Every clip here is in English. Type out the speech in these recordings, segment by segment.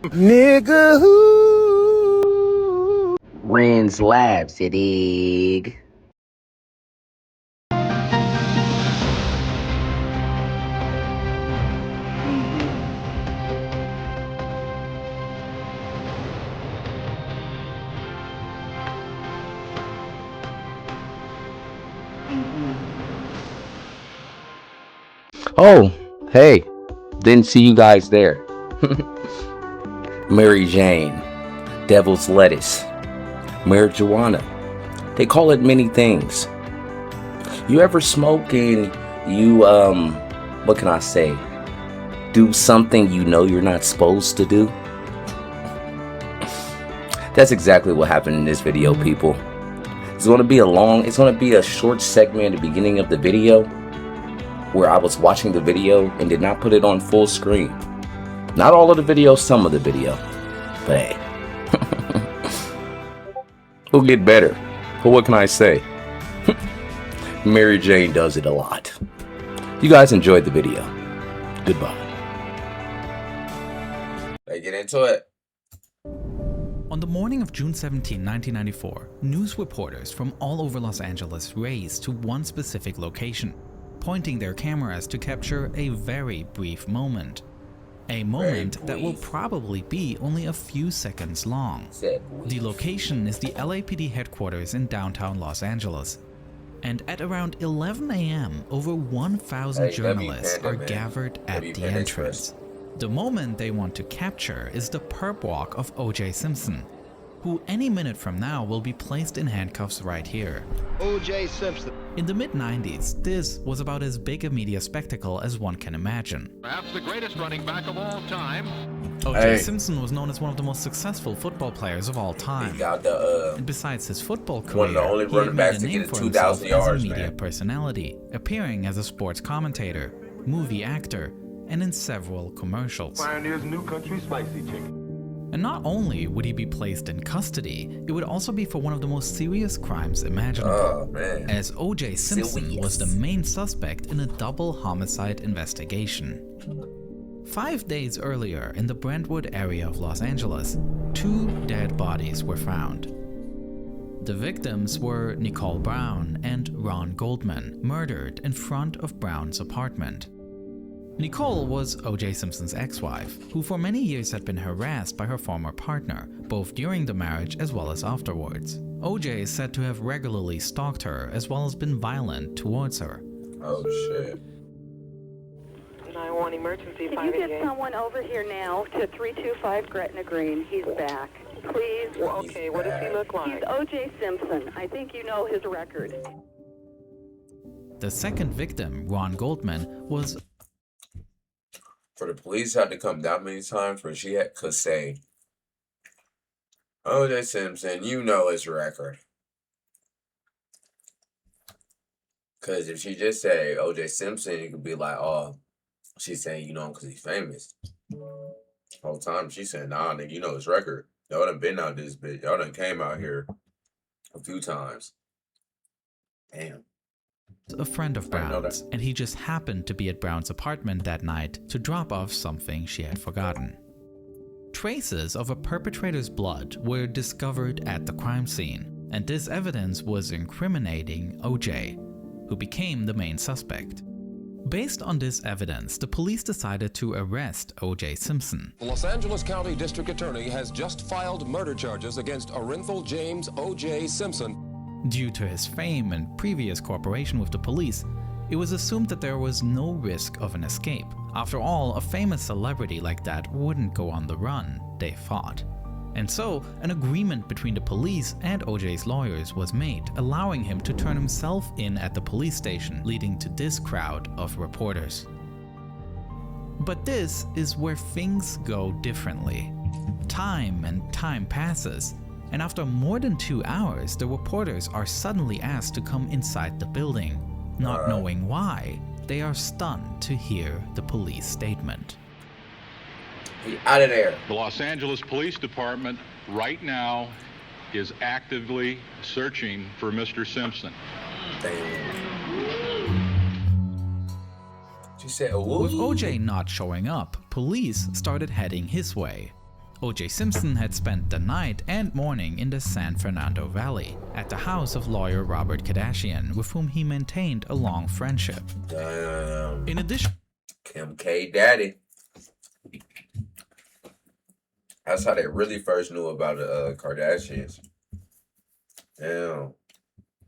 Nigga who RenzLaughzgaming. Oh, hey, didn't see you guys there. Mary Jane, devil's lettuce, marijuana. They call it many things. You ever smoke and you, what can I say? Do something you know you're not supposed to do? That's exactly what happened in this video, people. It's going to be a short segment at the beginning of the video where I was watching the video and did not put it on full screen. Not all of the video, some of the video. But hey, we'll get better. But what can I say? Mary Jane does it a lot. You guys enjoyed the video. Goodbye. Let's get into it. On the morning of June 17, 1994, news reporters from all over Los Angeles raced to one specific location, pointing their cameras to capture a very brief moment. A moment that will probably be only a few seconds long. The location is the LAPD headquarters in downtown Los Angeles. And at around 11 a.m., over 1,000 journalists are gathered at the entrance. The moment they want to capture is the perp walk of O.J. Simpson, who any minute from now will be placed in handcuffs right here. O.J. Simpson. In the mid-90s, this was about as big a media spectacle as one can imagine. Perhaps the greatest running back of all time. O.J. Simpson was known as one of the most successful football players of all time. He got And besides his football career, one of the only running backs to get 2,000 yards, as a media personality, appearing as a sports commentator, movie actor, and in several commercials. Pioneer's New Country Spicy Chicken. And not only would he be placed in custody, it would also be for one of the most serious crimes imaginable, as O.J. Simpson was the main suspect in a double homicide investigation. 5 days earlier, in the Brentwood area of Los Angeles, 2 dead bodies were found. The victims were Nicole Brown and Ron Goldman, murdered in front of Brown's apartment. Nicole was O.J. Simpson's ex-wife, who for many years had been harassed by her former partner, both during the marriage as well as afterwards. O.J. is said to have regularly stalked her as well as been violent towards her. Oh shit. 911 emergency. Can you get someone over here now to 325 Gretna Green? He's back. Please. Well, okay, what does he look like? He's O.J. Simpson. I think you know his record. The second victim, Ron Goldman, was For the police had to come that many times where she could say, O.J. Simpson, you know his record. Because if she just say O.J. Simpson, you could be like, oh, she's saying you know him because he's famous. The whole time she said, nah, nigga, you know his record. Y'all done been out this bitch. Y'all done came out here a few times. Damn. A friend of Brown's, and he just happened to be at Brown's apartment that night to drop off something she had forgotten. Traces of a perpetrator's blood were discovered at the crime scene, and this evidence was incriminating O.J., who became the main suspect. Based on this evidence, the police decided to arrest O.J. Simpson. The Los Angeles County District Attorney has just filed murder charges against Orenthal James O.J. Simpson. Due to his fame and previous cooperation with the police, it was assumed that there was no risk of an escape. After all, a famous celebrity like that wouldn't go on the run, they thought. And so, an agreement between the police and O.J.'s lawyers was made, allowing him to turn himself in at the police station, leading to this crowd of reporters. But this is where things go differently. Time and time passes, and after more than 2 hours, the reporters are suddenly asked to come inside the building. Not knowing why, they are stunned to hear the police statement. Get out of there. The Los Angeles Police Department right now is actively searching for Mr. Simpson. She said, with O.J. not showing up, police started heading his way. O.J. Simpson had spent the night and morning in the San Fernando Valley at the house of lawyer Robert Kardashian, with whom he maintained a long friendship. Damn. In addition, Kim K. Daddy. That's how they really first knew about the Kardashians. Damn.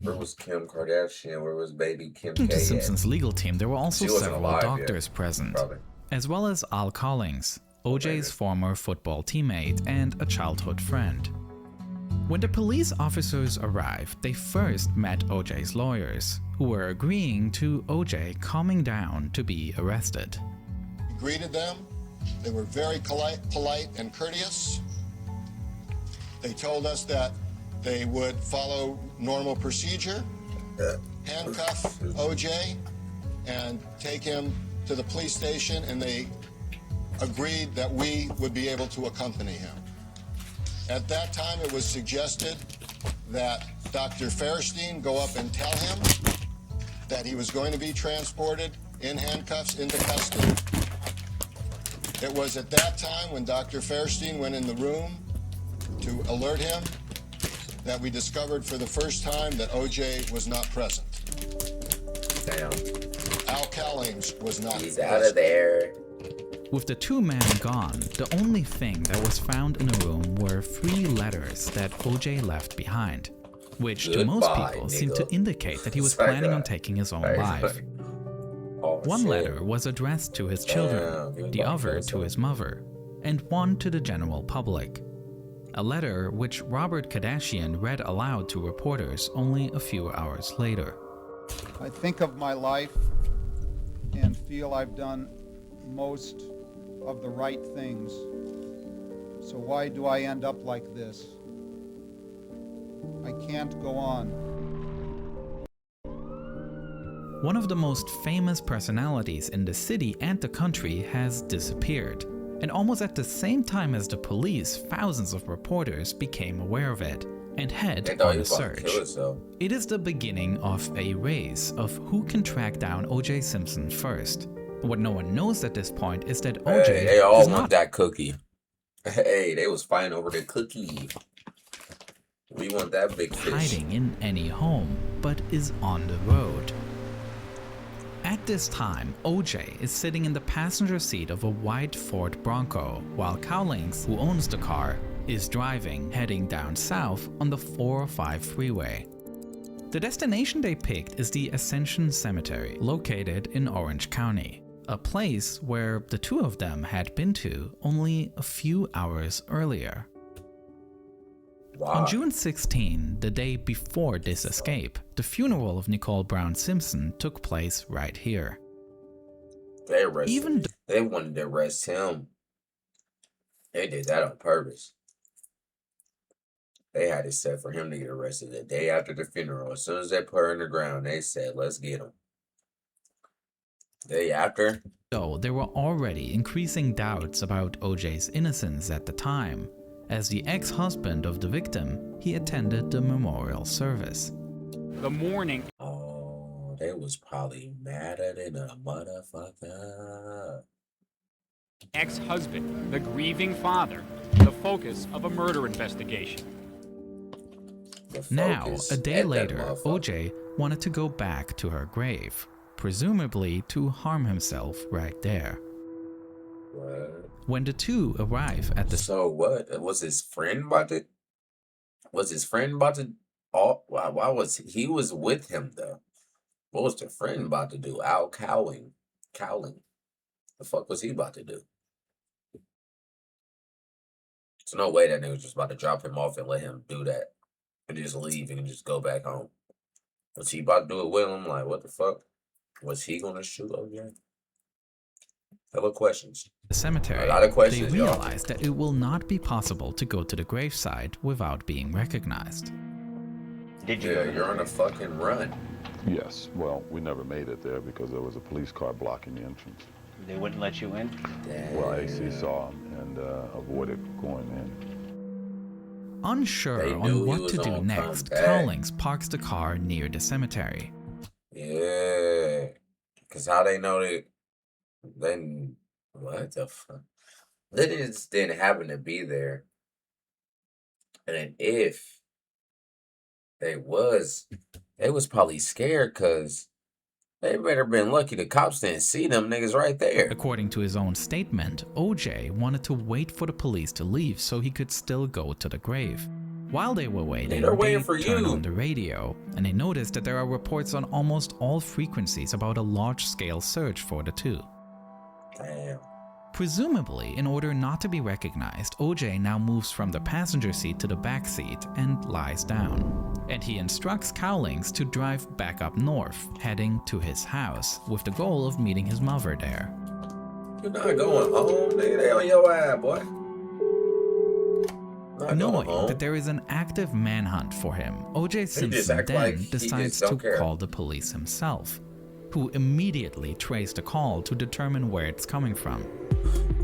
Where was Kim Kardashian? Where was baby Kim K? to Simpson's legal team, there were also several doctors yet, present, probably. as well as Al Collins, O.J.'s former football teammate and a childhood friend. When the police officers arrived, they first met O.J.'s lawyers, who were agreeing to O.J. calming down to be arrested. We greeted them. They were very polite and courteous. They told us that they would follow normal procedure, handcuff O.J. and take him to the police station, and they agreed that we would be able to accompany him. At that time, it was suggested that Dr. Fairstein go up and tell him that he was going to be transported in handcuffs into custody. It was at that time, when Dr. Fairstein went in the room to alert him, that we discovered for the first time that O.J. was not present. Damn. Al Collins was not He's present. out of there. With the two men gone, the only thing that was found in the room were 3 letters that O.J. left behind, which to most people seemed to indicate that he was planning on taking his own life. One letter was addressed to his children, the other to his mother, and one to the general public. A letter which Robert Kardashian read aloud to reporters only a few hours later. I think of my life and feel I've done most of the right things. So why do I end up like this? I can't go on. One of the most famous personalities in the city and the country has disappeared, and almost at the same time as the police, thousands of reporters became aware of it and head on a search. It is the beginning of a race of who can track down O.J. Simpson first. What no one knows at this point is that O.J. they all want that cookie. Hey, they was fighting over the cookie. We want that big fish. Hiding in any home, but is on the road. At this time, O.J. is sitting in the passenger seat of a white Ford Bronco, while Cowlings, who owns the car, is driving, heading down south on the 405 freeway. The destination they picked is the Ascension Cemetery, located in Orange County, a place where the two of them had been to only a few hours earlier. Wow. On June 16, the day before this escape, the funeral of Nicole Brown Simpson took place right here. They wanted to arrest him. They did that on purpose. They had it set for him to get arrested the day after the funeral. As soon as they put her in the ground, they said, let's get him. Day after? So there were already increasing doubts about O.J.'s innocence at the time. As the ex-husband of the victim, he attended the memorial service. The morning. Oh, they was probably madder than a motherfucker. Ex-husband, the grieving father, the focus of a murder investigation. Now, a day later, O.J. wanted to go back to her grave, presumably to harm himself right there. What? When the two arrive at the... So what? Was his friend about to... Oh, why was... He was with him, though. What was the friend about to do? Al Cowling. The fuck was he about to do? There's no way that nigga was just about to drop him off and let him do that. And just leave and just go back home. Was he about to do it with him? Like, what the fuck? Was he gonna shoot OJ? Hella questions. The cemetery, a lot of questions, they realized that it will not be possible to go to the gravesite without being recognized. Did you? Yeah, you're on a fucking run. Yes. Well, we never made it there because there was a police car blocking the entrance. They wouldn't let you in? Damn. Well, AC saw him and avoided going in. Unsure on what to do next, Cowlings parks the car near the cemetery. Yeah. Because how they know that... Then... What the fuck? They just didn't happen to be there. And if they was probably scared because they better been lucky the cops didn't see them niggas right there. According to his own statement, OJ wanted to wait for the police to leave so he could still go to the grave. While they were waiting, they turned on the radio, and they noticed that there are reports on almost all frequencies about a large-scale search for the two. Damn. Presumably, in order not to be recognized, OJ now moves from the passenger seat to the back seat and lies down. And he instructs Cowlings to drive back up north, heading to his house, with the goal of meeting his mother there. You're not going home, nigga. They on your ass, boy. Knowing that there is an active manhunt for him, OJ Simpson then decides to call the police himself, who immediately trace the call to determine where it's coming from.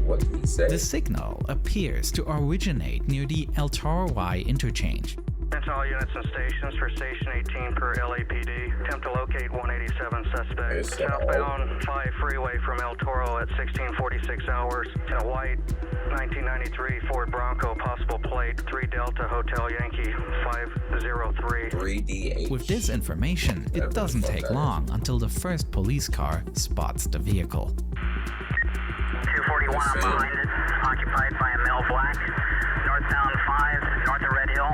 What did he say? The signal appears to originate near the El Toro Y interchange. Attention all units and stations for Station 18 per LAPD. Attempt to locate 187 suspect. Southbound 5 freeway from El Toro at 1646 hours in a white 1993 Ford Bronco, possible plate 3 Delta Hotel Yankee 503. 3DH. With this information, it doesn't take long until the first police car spots the vehicle. 241 behind it, occupied by a male black. Northbound 5, north of Red Hill.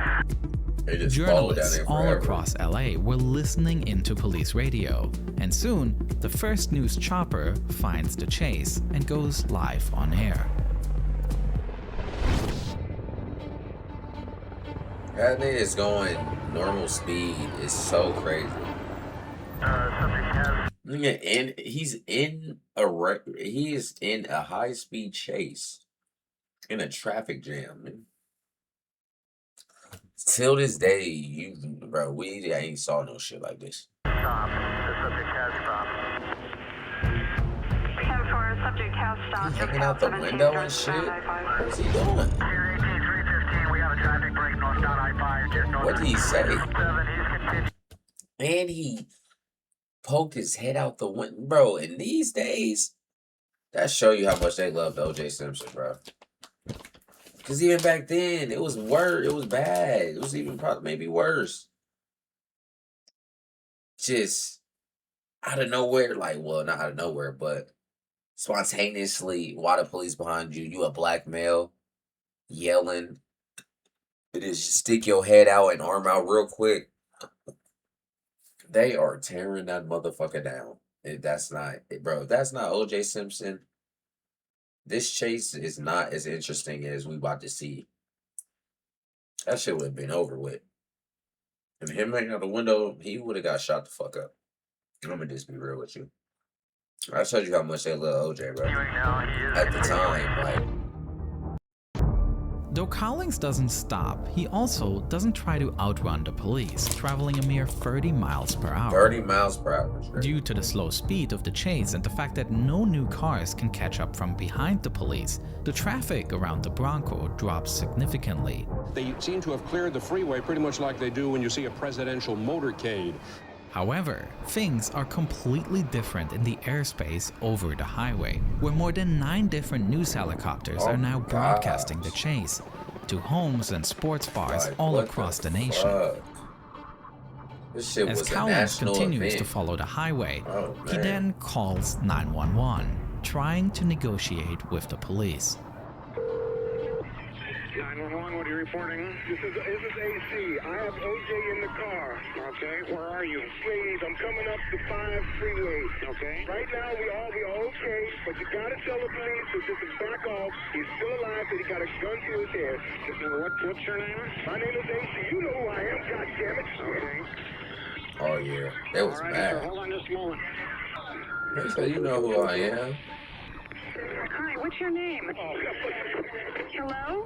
Journalists all across LA were listening into police radio, and soon the first news chopper finds the chase and goes live on air. That nigga is going normal speed. It's so crazy. Nigga, he's in a high-speed chase in a traffic jam, man. Till this day, we ain't saw no shit like this. Stop. The subject has stopped. 10-4, subject has stopped. Hanging out the window and shit? What's he doing? Here 18315, we have a traffic break northbound I-5, just north. What did he say? 7, he's continuing. And he poked his head out the window. Bro, in these days, that show you how much they loved O.J. Simpson, bro. Because even back then, it was worse. It was bad. It was even probably maybe worse. Just out of nowhere, like, well, not out of nowhere, but spontaneously, while the police behind you, you a black male, yelling. It is just stick your head out and arm out real quick. They are tearing that motherfucker down. That's not, bro, if that's not O.J. Simpson, this chase is not as interesting as we about to see. That shit would have been over with. If him hanging out the window, he would have got shot the fuck up. I'm gonna just be real with you. I showed you how much they love OJ, bro. At the time, like. Though Cowlings doesn't stop, he also doesn't try to outrun the police, traveling a mere 30 miles per hour. 30 miles per hour. Sure. Due to the slow speed of the chase and the fact that no new cars can catch up from behind the police, the traffic around the Bronco drops significantly. They seem to have cleared the freeway pretty much like they do when you see a presidential motorcade. However, things are completely different in the airspace over the highway, where more than 9 different news helicopters are now broadcasting the chase to homes and sports bars all across the nation. As Cowlings continues to follow the highway, he then calls 911, trying to negotiate with the police. 911, what are you reporting? This is AC. I have OJ in the car. Okay, where are you? Please, I'm coming up the 5 freeway. Okay. Right now, we are okay, but you gotta tell the police to just back off. He's still alive, but he got a gun to his head. What's your name? My name is AC. You know who I am, goddammit. Okay. Oh, yeah. That was bad. Sir, hold on just a moment. They say you know who I am. Hi, what's your name? Hello?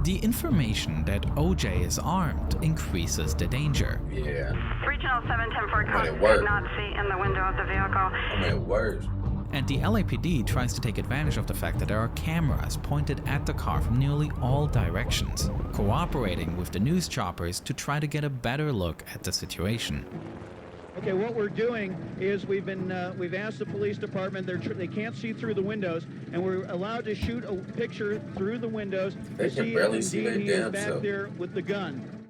The information that OJ is armed increases the danger. Yeah. Regional 710 code did not see in the window of the vehicle. I mean, it works. And the LAPD tries to take advantage of the fact that there are cameras pointed at the car from nearly all directions, cooperating with the news choppers to try to get a better look at the situation. Okay, what we're doing is we've asked the police department. They can't see through the windows, and we're allowed to shoot a picture through the windows. They can barely see their damn back self. there with the gun.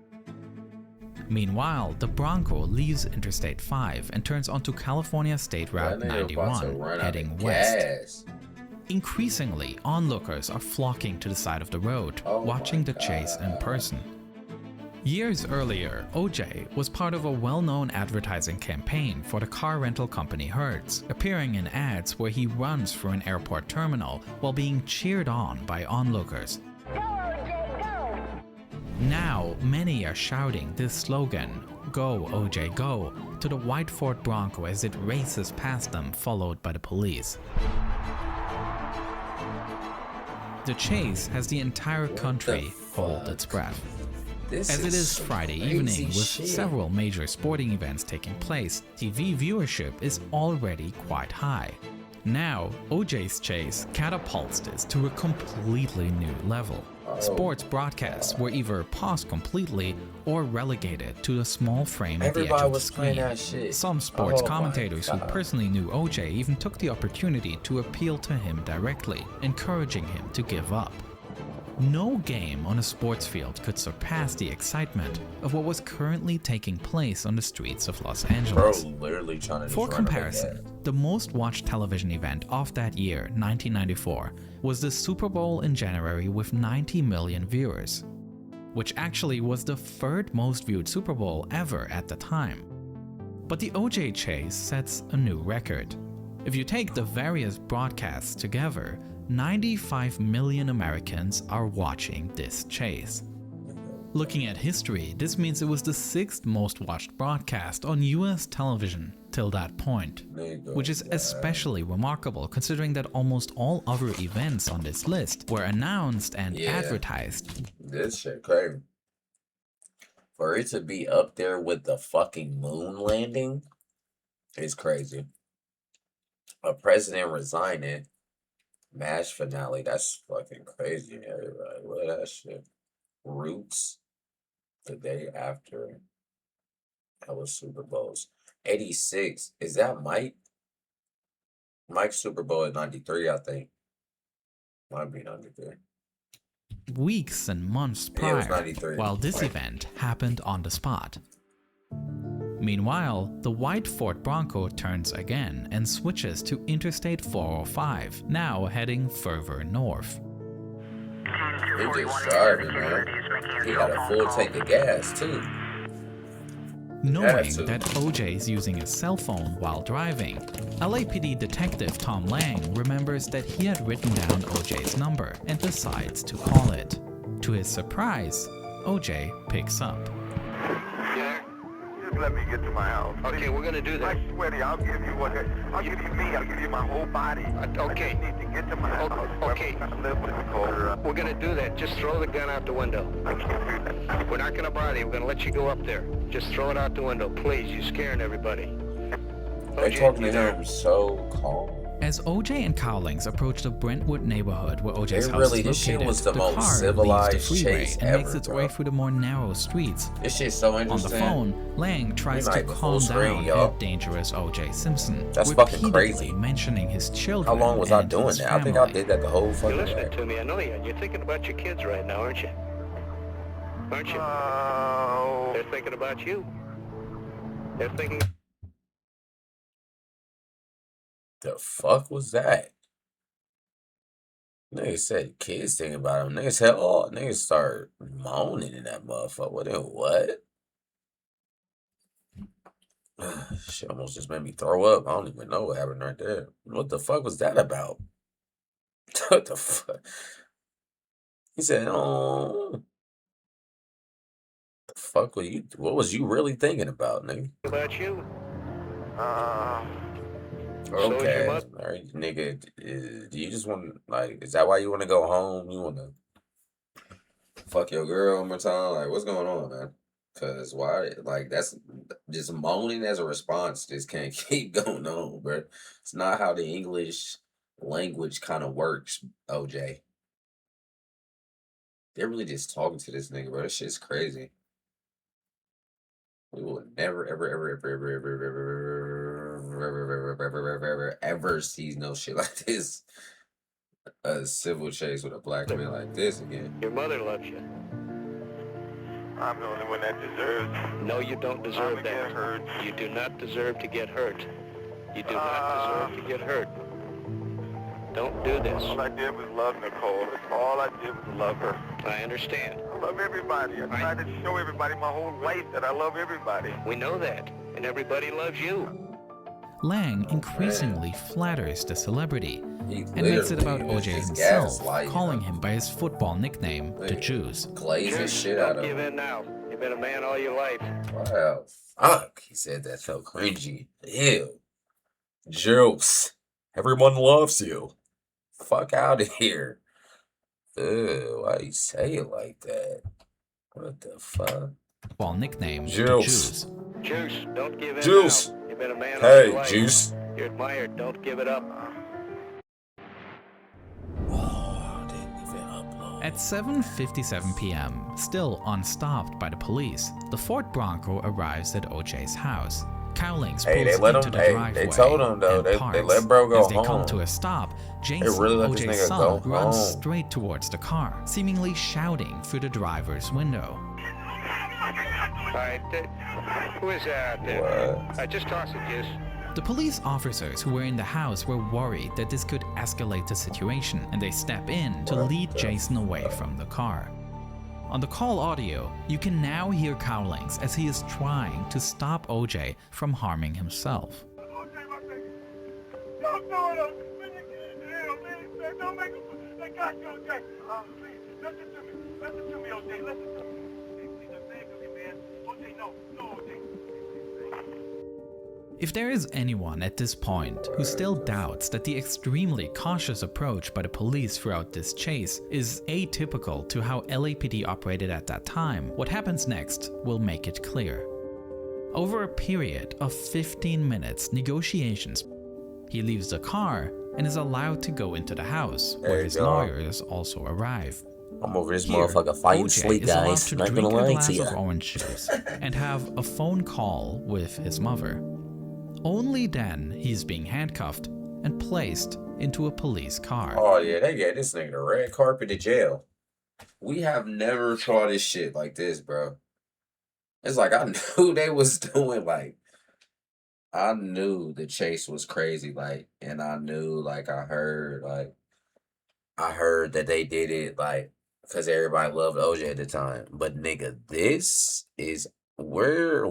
Meanwhile, the Bronco leaves Interstate 5 and turns onto California State Route 91, heading west. Increasingly, onlookers are flocking to the side of the road, watching the chase in person. Years earlier, OJ was part of a well-known advertising campaign for the car rental company Hertz, appearing in ads where he runs through an airport terminal while being cheered on by onlookers. Go, OJ, go! Now, many are shouting this slogan, "Go, OJ, go," to the white Ford Bronco as it races past them, followed by the police. The chase has the entire country hold its breath. As it is Friday evening with several major sporting events taking place, TV viewership is already quite high. Now, OJ's chase catapults this to a completely new level. Sports broadcasts were either paused completely or relegated to the small frame at the edge of the screen. Some sports commentators who personally knew OJ even took the opportunity to appeal to him directly, encouraging him to give up. No game on a sports field could surpass the excitement of what was currently taking place on the streets of Los Angeles. For comparison, the most watched television event of that year, 1994, was the Super Bowl in January with 90 million viewers, which actually was the third most viewed Super Bowl ever at the time. But the OJ chase sets a new record. If you take the various broadcasts together, 95 million Americans are watching this chase. Looking at history, this means it was the 6th most watched broadcast on US television till that point, which is especially remarkable considering that almost all other events on this list were announced and advertised. This shit crazy. For it to be up there with the fucking moon landing is crazy. A president resigning. MASH finale, that's fucking crazy, everybody. What that shit? Roots, the day after. That was Super Bowls. 86, is that Mike? Mike's Super Bowl at 93, I think. Might be 93. Weeks and months prior, while this event happened on the spot. Meanwhile, the white Ford Bronco turns again and switches to Interstate 405, now heading further north. He just driving, man. He got a full tank of gas, too. Knowing that OJ is using a cell phone while driving, LAPD detective Tom Lang remembers that he had written down OJ's number and decides to call it. To his surprise, OJ picks up. Let me get to my house. Okay, we're gonna do that. I swear to you, I'll give you I'll give you me. I'll give you my whole body. Okay. I just need to get to my house. Okay. We're gonna do that. Just throw the gun out the window. I can't do that. We're not gonna bother you. We're gonna let you go up there. Just throw it out the window, please. You're scaring everybody. They talking to him so calm. As OJ and Cowlings approach the Brentwood neighborhood where OJ's house is located, this shit was the most car civilized leaves the freeway chase and ever, makes its way through the more narrow streets. This shit's so interesting. On the phone, Lang tries to calm down the dangerous OJ Simpson, That's fucking crazy. Mentioning his children. How long was I doing that? Family. I think I did that the whole fucking You're listening day. to me. I know you are. You're thinking about your kids right now, aren't you? Aren't you? They're thinking about you. They're thinking... The fuck was that? Niggas said kids thinking about him. Niggas said, oh, niggas start moaning in that motherfucker. What? What? Shit almost just made me throw up. I don't even know what happened right there. What the fuck was that about? What the fuck? He said, oh. The fuck were you? What was you really thinking about, nigga? About you. Okay, alright, nigga. Do you just want is that why you want to go home? You want to fuck your girl one more time? Like, what's going on, man? Cause why? Like, that's just moaning as a response. Just can't keep going on, bro. It's not how the English language kind of works, OJ. They're really just talking to this nigga, bro. This shit's crazy. We will never, ever see no shit like this. A civil chase with a black man like this again. Your mother loves you. I'm the only one that deserves. No, you don't deserve that. Get hurt. You do not deserve to get hurt. You do not deserve to get hurt. Don't do this. All I did was love Nicole. All I did was love her. I understand. I love everybody. I tried to show everybody my whole life that I love everybody. We know that, and everybody loves you. Lang increasingly flatters the celebrity and makes it about OJ himself, calling him by his football nickname, the Juice. Glazing shit out of him. Don't give in now. You've been a man all your life. Wow. Fuck. He said that so cringy. Ew. Juice. Everyone loves you. Fuck out of here. Ew, why you say it like that? What the fuck? Football nickname, Juice. the Juice. Juice, don't give in Juice. now. You've been a man all Hey, your life. Juice. You're admired. Don't give it up. At 7:57 p.m., still unstopped by the police, the Ford Bronco arrives at OJ's house. Cowlings pulls into the driveway they told him though, they let bro go As they home. come to a stop, Jason, really let this OJ's nigga son, go runs home. straight towards the car, seemingly shouting through the driver's window. Alright, who is that out there? Just toss it, Juice. The police officers who were in the house were worried that this could escalate the situation, and they step in to lead Jason away from the car. On the call audio, you can now hear Cowlings as he is trying to stop OJ from harming himself. Don't do it, OJ. Don't make him. They got you, OJ. Please, listen to me. Listen to me, OJ. Listen to me. Please, I'm begging you, man. OJ, no, OJ. If there is anyone at this point who still doubts that the extremely cautious approach by the police throughout this chase is atypical to how LAPD operated at that time, what happens next will make it clear. Over a period of 15 minutes negotiations, he leaves the car and is allowed to go into the house, where his lawyers also arrive. I'm over this Here, motherfucker fighting OJ sleep, is allowed guys. to Not drink gonna a lie glass to you. of orange juice and have a phone call with his mother. Only then he's being handcuffed and placed into a police car. Oh yeah, they gave this nigga the red carpet to jail. We have never saw this shit like this, bro. It's like I knew they was doing I knew the chase was crazy, and I knew I heard that they did it because everybody loved OJ at the time. But nigga, this is we're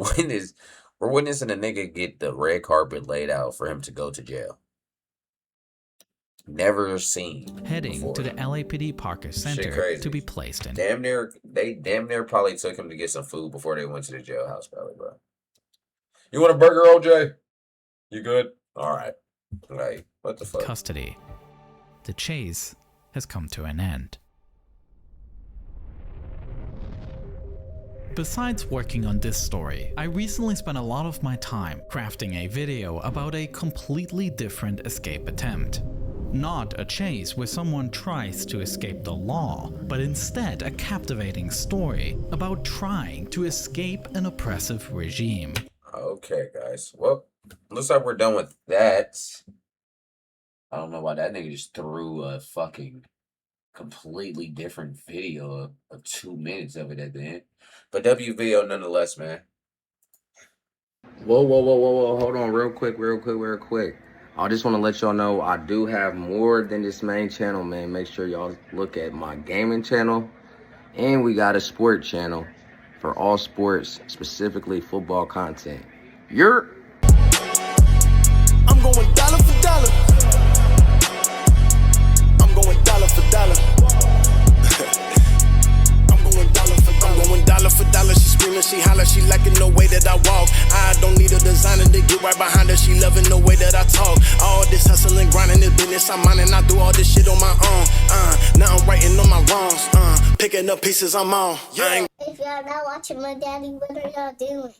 witnessing a nigga get the red carpet laid out for him to go to jail. Never seen. Heading before. to the LAPD Parker Center to be placed in. They damn near probably took him to get some food before they went to the jailhouse, probably, bro. You want a burger, OJ? You good? All right. What the fuck? Custody. The chase has come to an end. Besides working on this story, I recently spent a lot of my time crafting a video about a completely different escape attempt. Not a chase where someone tries to escape the law, but instead a captivating story about trying to escape an oppressive regime. Okay, guys. Well, looks like we're done with that. I don't know why that nigga just threw a fucking completely different video of 2 minutes of it at the end. But WVO nonetheless, man. Whoa. Hold on real quick. I just want to let y'all know I do have more than this main channel, man. Make sure y'all look at my gaming channel. And we got a sport channel for all sports, specifically football content. I'm going dollar for dollar. I'm going dollar for dollar. Dollar for dollar, she screaming, she holler, she liking the way that I walk. I don't need a designer to get right behind her, she loving the way that I talk. All this hustling, grinding, this business I'm on, and I do all this shit on my own. Now I'm writing on my wrongs, picking up pieces I'm on. If y'all not watching my daddy, what are y'all doing?